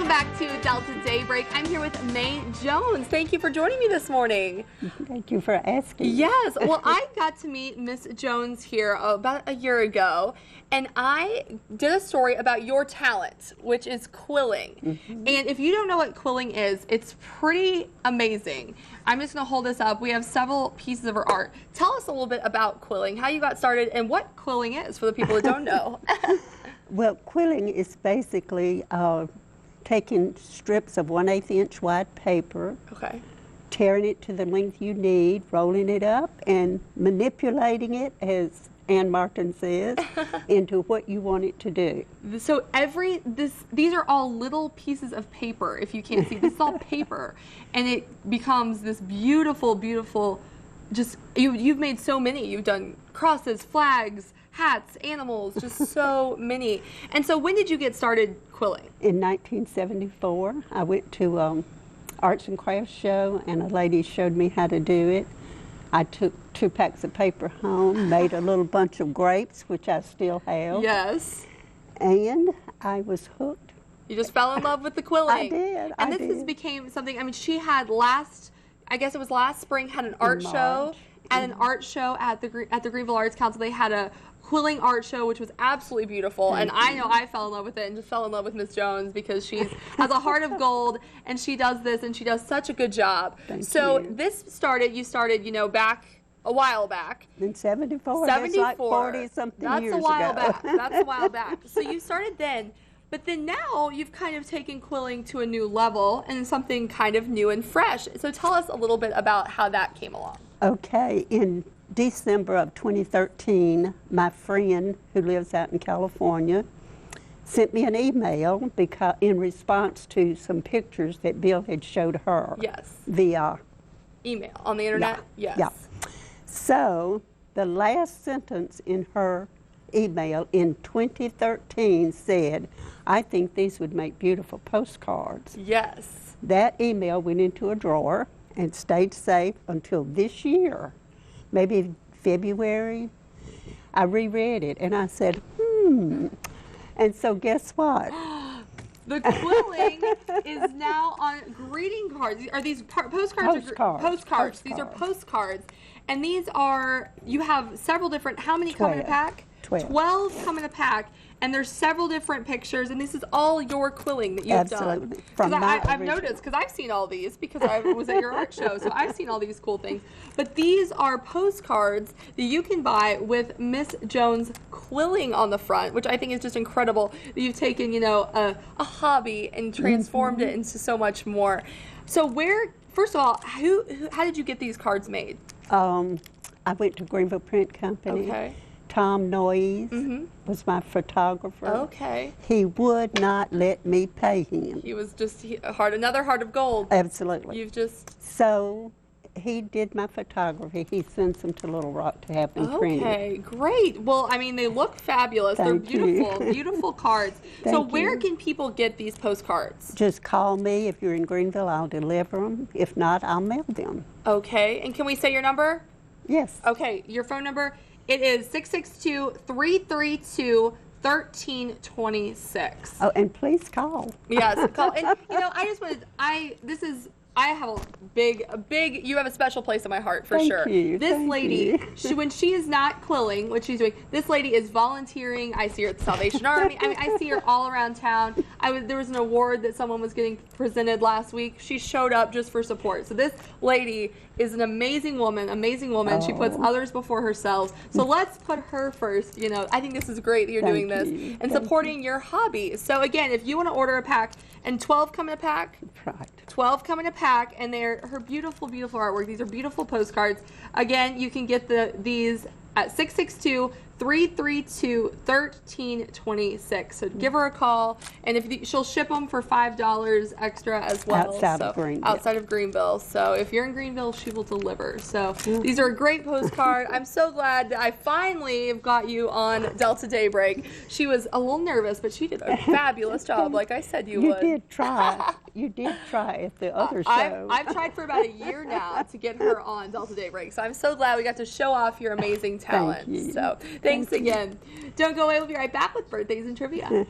Welcome back to Delta Daybreak. I'm here with May Jones. Thank you for joining me this morning. Thank you for asking. Yes. Well, I got to meet Miss Jones here about a year ago, and I did a story about your talent, which is quilling. And if you don't know what quilling is, it's pretty amazing. I'm just going to hold this up. We have several pieces of her art. Tell us a little bit about quilling, how you got started, and what quilling is for the people that don't know. Well, quilling is basically taking strips of 1/8 inch wide paper, tearing it to the length you need, rolling it up, and manipulating it, as Ann Martin says, into what you want it to do. So these are all little pieces of paper, if you can't see. This is all paper, and it becomes this beautiful, beautiful, you've made so many. You've done crosses, flags, hats, animals, just so many. And so when did you get started quilling? In 1974, I went to arts and crafts show, and a lady showed me how to do it. I took 2 packs of paper home, made a little bunch of grapes, which I still have. Yes. And I was hooked. You just fell in love with the quilling. I did. And this became something, I mean, she had last spring, had an art show. At an art show at the Greenville Arts Council. They had a quilling art show, which was absolutely beautiful. And I know I fell in love with it and just fell in love with Miss Jones because she has a heart of gold, and she does this, and she does such a good job. So this started, you started, you know, back a while back. In 74, that's like 40-something years ago. That's a while back. That's a while back. So you started then. But then now you've kind of taken quilling to a new level and something kind of new and fresh. So tell us a little bit about how that came along. Okay, in December of 2013, my friend who lives out in California sent me an email in response to some pictures that Bill had showed her. Yes. Via email on the internet? Yeah. Yes. Yeah. So the last sentence in her email in 2013 said, "I think these would make beautiful postcards." Yes. That email went into a drawer and stayed safe until this year, maybe February. I reread it and I said, And so guess what? The quilling is now on greeting cards. Are these postcards? Postcards. These are postcards. And these are, you have several different, how many come in a pack? 12 come in a pack, and there's several different pictures, and this is all your quilling that you've done. Absolutely. I've noticed, because I've seen all these, because I was at your art show, so I've seen all these cool things. But these are postcards that you can buy with Miss Jones quilling on the front, which I think is just incredible. You've taken, you know, a hobby and transformed it into so much more. So first of all, how did you get these cards made? I went to Greenville Print Company. Okay. Tom Noyes was my photographer. Okay. He would not let me pay him. He was just another heart of gold. Absolutely. So he did my photography. He sends them to Little Rock to have them printed. Okay, great. Well, I mean, they look fabulous. They're beautiful, beautiful cards. So where can people get these postcards? Just call me. If you're in Greenville, I'll deliver them. If not, I'll mail them. Okay. And can we say your number? Yes. Okay. Your phone number? It is 662-332-1326. Oh, and please call. Yes, call. And you know, I have a big, you have a special place in my heart for sure. Thank you. This lady, when she is not quilling, what she's doing, this lady is volunteering. I see her at the Salvation Army. I mean, I see her all around town. There was an award that someone was getting presented last week. She showed up just for support. So this lady is an amazing woman, Oh. She puts others before herself. So let's put her first. You know, I think this is great that you're doing this and supporting your hobby. So again, if you want to order a pack, and 12 come in a pack. Right. 12 come in a pack, and they're her beautiful, beautiful artwork. These are beautiful postcards. Again, you can get these at 662-332-1326. So give her a call, and she'll ship them for $5 extra as well. Outside of Greenville. So if you're in Greenville, she will deliver. So these are a great postcard. I'm so glad that I finally have got you on Delta Daybreak. She was a little nervous, but she did a fabulous job, like I said you would. You did try. You did try at the other show. I've tried for about a year now to get her on Delta Daybreak. So I'm so glad we got to show off your amazing talent. Thank you. So thanks again. Don't go away. We'll be right back with birthdays and trivia.